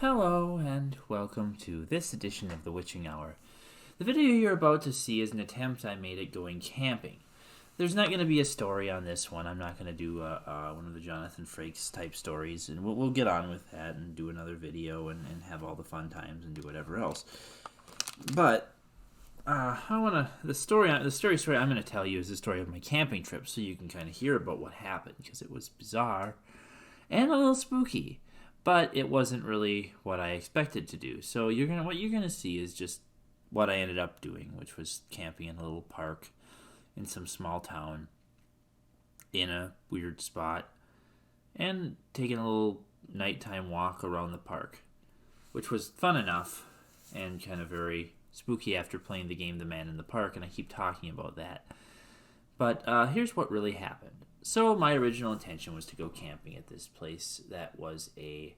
Hello and welcome to this edition of the Witching Hour. The video you're about to see is an attempt I made at going camping. There's not going to be a story on this one. I'm not going to do one of the Jonathan Frakes type stories, and we'll get on with that and do another video and have all the fun times and do whatever else. But the story I'm going to tell you is the story of my camping trip, so you can kind of hear about what happened, because it was bizarre and a little spooky. But it wasn't really what I expected to do. So what you're gonna see is just what I ended up doing, which was camping in a little park in some small town in a weird spot and taking a little nighttime walk around the park, which was fun enough and kind of very spooky after playing the game The Man in the Park, and I keep talking about that. But here's what really happened. So my original intention was to go camping at this place that was a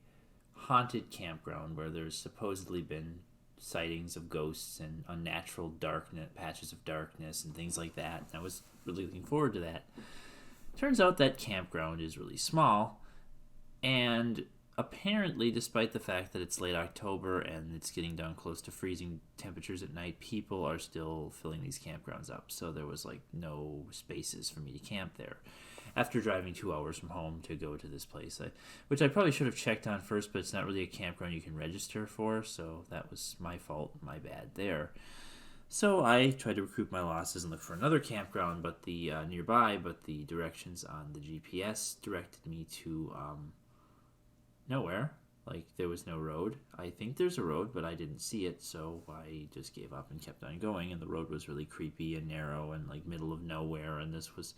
haunted campground where there's supposedly been sightings of ghosts and unnatural patches of darkness and things like that. And I was really looking forward to that. Turns out that campground is really small, and apparently, despite the fact that it's late October and it's getting down close to freezing temperatures at night, people are still filling these campgrounds up. So there was no spaces for me to camp there after driving 2 hours from home to go to this place, which I probably should have checked on first, but it's not really a campground you can register for, so that was my fault, my bad there. So I tried to recoup my losses and look for another campground nearby, but the directions on the GPS directed me to nowhere. There was no road. I think there's a road, but I didn't see it, so I just gave up and kept on going, and the road was really creepy and narrow and middle of nowhere, and this was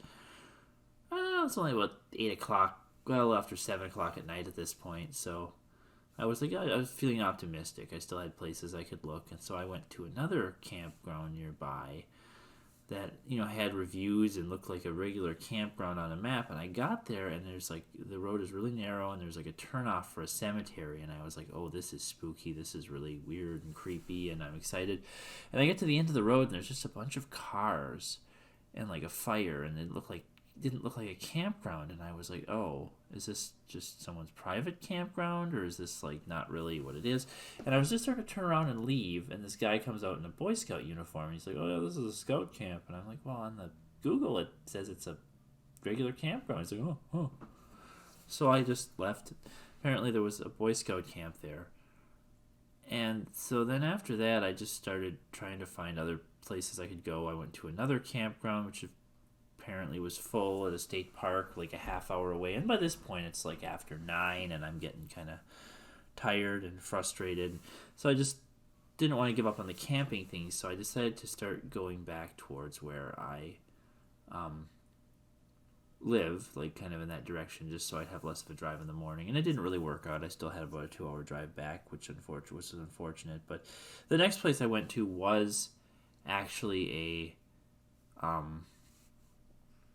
it's only about 8 o'clock, well, after 7 o'clock at night at this point, so I was feeling optimistic. I still had places I could look, and so I went to another campground nearby that, had reviews and looked like a regular campground on a map, and I got there, and there's, the road is really narrow, and there's, a turnoff for a cemetery, and I was like, oh, this is spooky, this is really weird and creepy, and I'm excited, and I get to the end of the road, and there's just a bunch of cars and, a fire, and it didn't look like a campground, and I was like, oh, is this just someone's private campground, or is this not really what it is? And I was just starting to turn around and leave, and this guy comes out in a Boy Scout uniform, and he's like, oh yeah, this is a scout camp, and I'm like, well, on the Google it says it's a regular campground. He's like, oh. So I just left. Apparently there was a Boy Scout camp there, and so then after that I just started trying to find other places I could go. I went to another campground, which apparently was full at a state park a half hour away, and by this point it's after 9, and I'm getting kind of tired and frustrated, so I just didn't want to give up on the camping thing, so I decided to start going back towards where I live, kind of in that direction, just so I'd have less of a drive in the morning. And it didn't really work out. I still had about a 2-hour drive back, which was unfortunate. But the next place I went to was actually a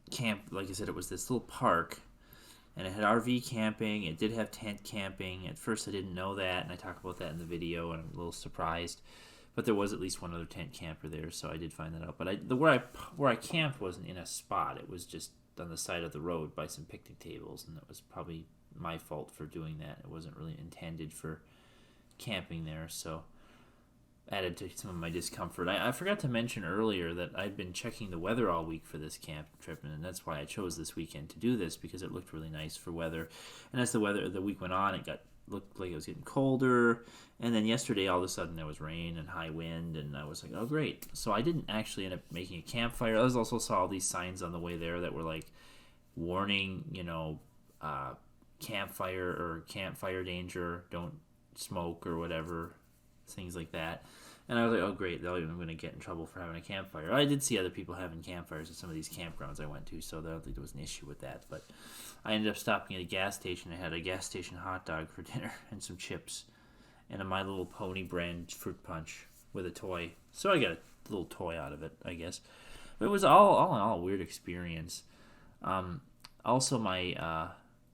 camp. Like I said, it was this little park, and it had RV camping. It did have tent camping. At first I didn't know that, and I talk about that in the video, and I'm a little surprised, but there was at least one other tent camper there, so I did find that out. But where I camped wasn't in a spot. It was just on the side of the road by some picnic tables, and it was probably my fault for doing that. It wasn't really intended for camping there, so added to some of my discomfort. I forgot to mention earlier that I'd been checking the weather all week for this camp trip, and that's why I chose this weekend to do this, because it looked really nice for weather. And as the week went on, it looked like it was getting colder, and then yesterday all of a sudden there was rain and high wind, and I was like, oh great. So I didn't actually end up making a campfire. I also saw all these signs on the way there that were warning, campfire or campfire danger, don't smoke or whatever, things like that. And I was like, oh great, I'm going to get in trouble for having a campfire. I did see other people having campfires at some of these campgrounds I went to, so I don't think there was an issue with that. But I ended up stopping at a gas station. I had a gas station hot dog for dinner and some chips and a My Little Pony brand fruit punch with a toy. So I got a little toy out of it, I guess. But it was all in all a weird experience. Also, my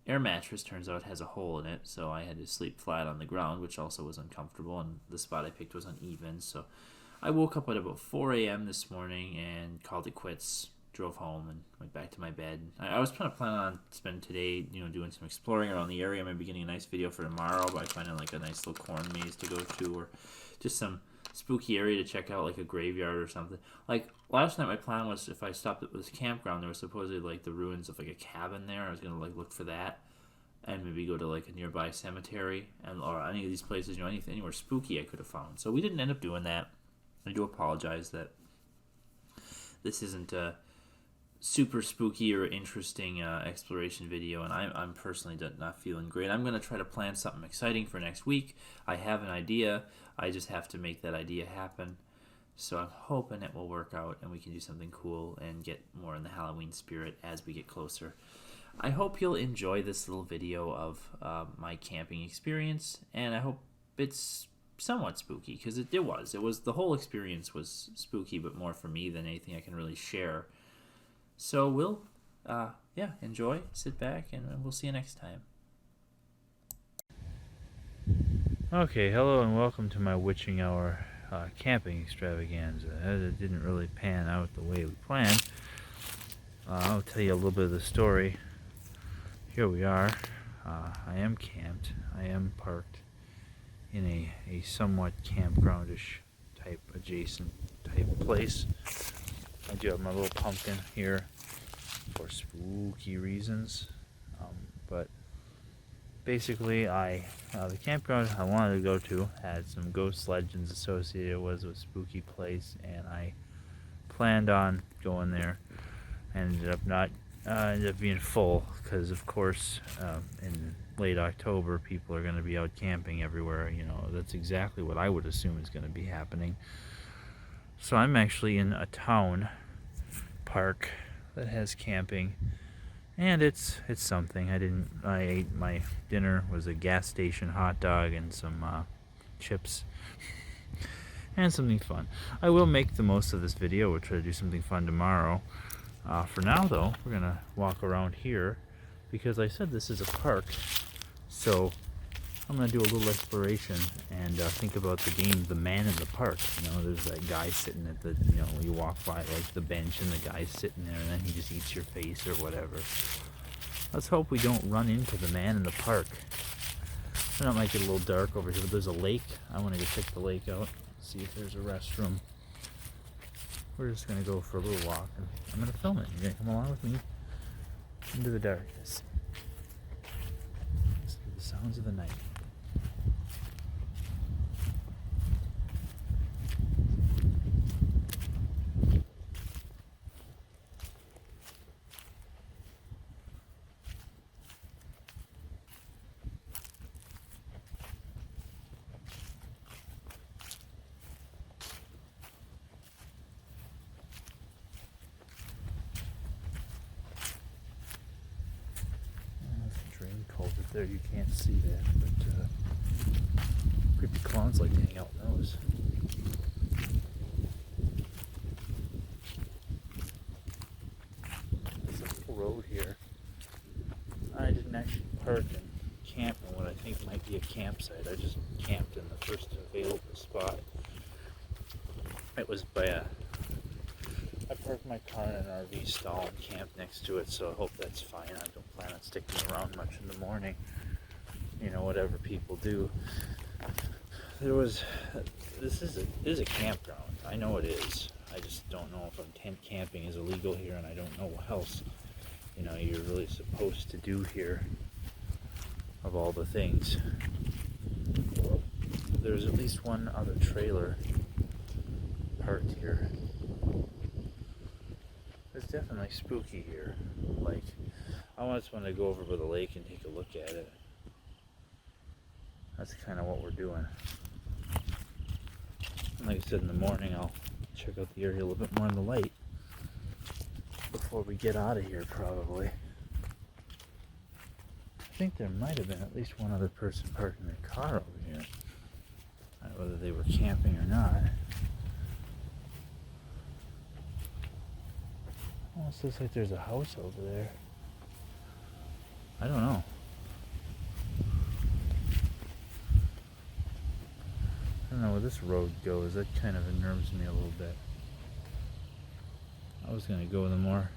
air mattress, turns out, has a hole in it, so I had to sleep flat on the ground, which also was uncomfortable, and the spot I picked was uneven. So I woke up at about 4 a.m. this morning and called it quits. drove home and went back to my bed. I was kind of planning on spending today, doing some exploring around the area, maybe getting a nice video for tomorrow by finding like a nice little corn maze to go to, or just some spooky area to check out, like a graveyard or something. Like last night, my plan was if I stopped at this campground, there was supposedly like the ruins of like a cabin there. I was gonna like look for that, and maybe go to like a nearby cemetery or any of these places, anywhere spooky I could have found. So we didn't end up doing that. I do apologize that this isn't a super spooky or interesting exploration video, and I'm personally not feeling great. I'm going to try to plan something exciting for next week. I have an idea. I just have to make that idea happen. So I'm hoping it will work out and we can do something cool and get more in the Halloween spirit as we get closer. I hope you'll enjoy this little video of my camping experience, and I hope it's somewhat spooky, because it was the whole experience was spooky, but more for me than anything I can really share. So we'll enjoy, sit back, and we'll see you next time. Okay, hello and welcome to my witching hour camping extravaganza. It didn't really pan out the way we planned. I'll tell you a little bit of the story. Here we are. I am camped. I am parked in a somewhat campgroundish type adjacent type place. I do have my little pumpkin here for spooky reasons, but basically the campground I wanted to go to had some ghost legends associated with a spooky place, and I planned on going there, and ended up being full, because of course in late October people are going to be out camping everywhere. That's exactly what I would assume is going to be happening. So I'm actually in a town park that has camping, and it's something. I ate my dinner was a gas station hot dog and some chips and something fun. I will make the most of this video. We'll try to do something fun tomorrow. For now though, we're gonna walk around here because I said this is a park, so I'm going to do a little exploration and think about the game The Man in the Park. There's that guy sitting at the, you walk by like the bench and the guy's sitting there and then he just eats your face or whatever. Let's hope we don't run into the Man in the Park. I know it might get a little dark over here, but there's a lake. I want to go check the lake out, see if there's a restroom. We're just going to go for a little walk, and I'm going to film it. You're going to come along with me into the darkness. Listen to the sounds of the night. Culvert there, you can't see that, but creepy clowns like to hang out in those. There's a little road here. I didn't actually park and camp in what I think might be a campsite. I just camped in the first available spot. It was by I parked my car in an RV stall and camped next to it, so I hope that's fine. I don't plan on sticking around much in the morning. Whatever people do. This is a campground. I know it is. I just don't know if tent camping is illegal here, and I don't know what else, you're really supposed to do here of all the things. There's at least one other trailer parked here. It's definitely spooky here. Like, I just want to go over by the lake and take a look at it. That's kind of what we're doing. And like I said, in the morning I'll check out the area a little bit more in the light before we get out of here, probably. I think there might have been at least one other person parking their car over here. I don't know whether they were camping or not. Almost looks like there's a house over there. I don't know. I don't know where this road goes. That kind of unnerves me a little bit. I was gonna go in the more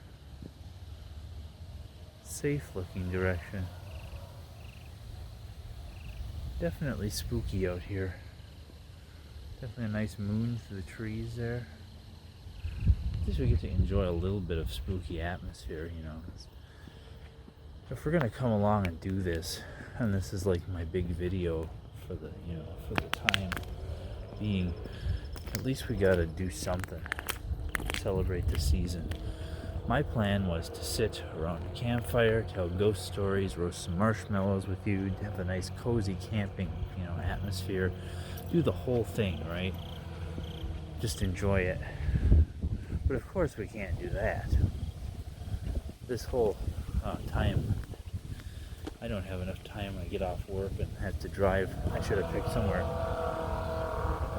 safe looking direction. Definitely spooky out here. Definitely a nice moon through the trees there. At least we get to enjoy a little bit of spooky atmosphere, you know. If we're gonna come along and do this, and this is like my big video for the, for the time being, at least we gotta do something. Celebrate the season. My plan was to sit around a campfire, tell ghost stories, roast some marshmallows with you, have a nice cozy camping, atmosphere, do the whole thing, right? Just enjoy it. But of course we can't do that. This whole time, I don't have enough time when I get off work and have to drive. I should have picked somewhere.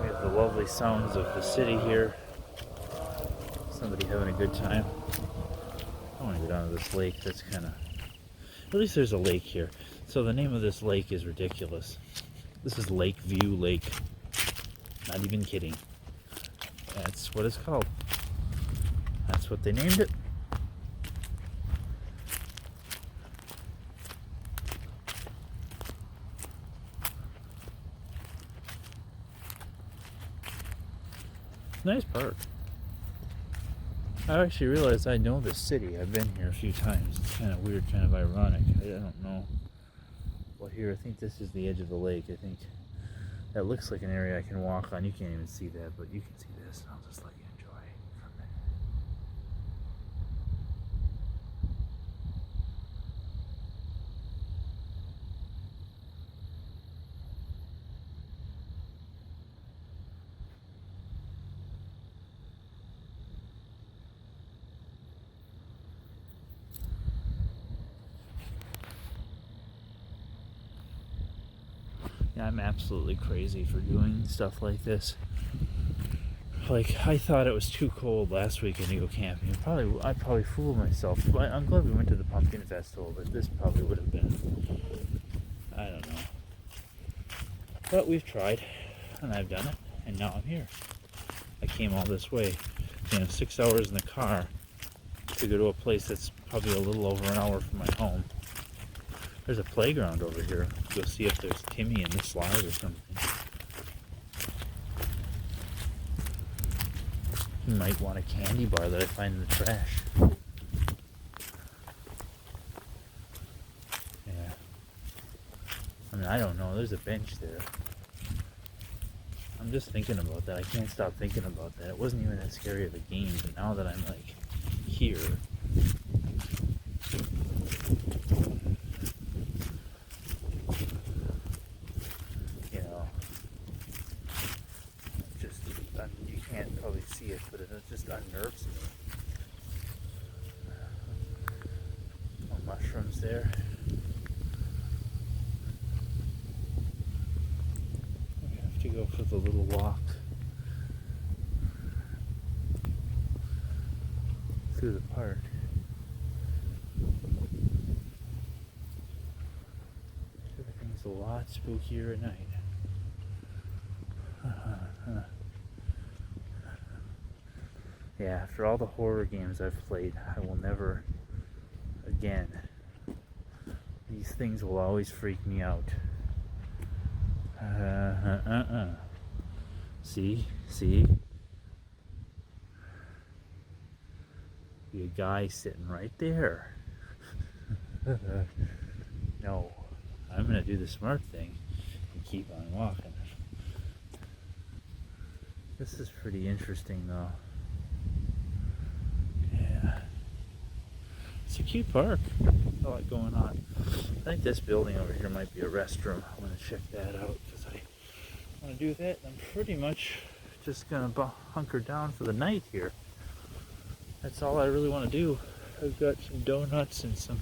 We have the lovely sounds of the city here. Somebody having a good time. I want to go down to this lake. That's kind of... At least there's a lake here. So the name of this lake is ridiculous. This is Lakeview Lake. Not even kidding. That's what it's called. That's what they named it. Nice park. I actually realized I know this city. I've been here a few times. It's kind of weird, kind of ironic. I don't know. Well, here, I think this is the edge of the lake. I think that looks like an area I can walk on. You can't even see that, but you can see this. I'll just let you enjoy from there. Yeah, I'm absolutely crazy for doing stuff like this. Like, I thought it was too cold last weekend to go camping. I probably fooled myself. I'm glad we went to the pumpkin festival, but this probably would have been, I don't know. But we've tried, and I've done it, and now I'm here. I came all this way, 6 hours in the car to go to a place that's probably a little over an hour from my home. There's a playground over here. Go see if there's Timmy in the slide or something. He might want a candy bar that I find in the trash. Yeah. I mean, I don't know. There's a bench there. I'm just thinking about that. I can't stop thinking about that. It wasn't even that scary of a game, but now that I'm like here. You can't probably see it, but it just unnerves me. More mushrooms there. We have to go for the little walk through the park. Everything's a lot spookier at night. Yeah, after all the horror games I've played, I will never again. These things will always freak me out. See? Be a guy sitting right there. No, I'm gonna do the smart thing and keep on walking. This is pretty interesting though. Yeah. It's a cute park. A lot going on. I think this building over here might be a restroom. I'm going to check that out because I want to do that. I'm pretty much just going to hunker down for the night here. That's all I really want to do. I've got some donuts and some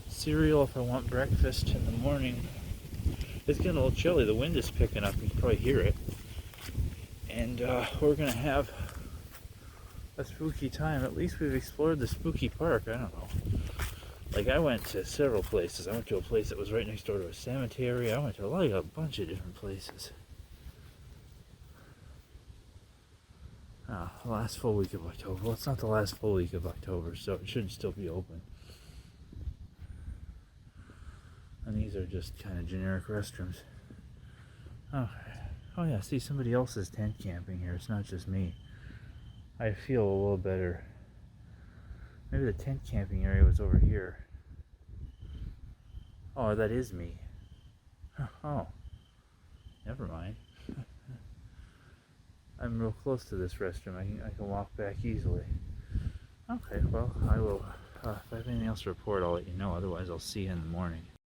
cereal if I want breakfast in the morning. It's getting a little chilly. The wind is picking up. You can probably hear it. And we're going to have a spooky time. At least we've explored the spooky park. I don't know. Like, I went to several places. I went to a place that was right next door to a cemetery. I went to a bunch of different places. Last full week of October. Well, it's not the last full week of October, so it should still be open. And these are just kind of generic restrooms. Oh yeah, see, somebody else is tent camping here. It's not just me. I feel a little better. Maybe the tent camping area was over here. Oh, that is me. Oh, never mind. I'm real close to this restroom. I can walk back easily. Okay, well, I will. If I have anything else to report, I'll let you know. Otherwise, I'll see you in the morning.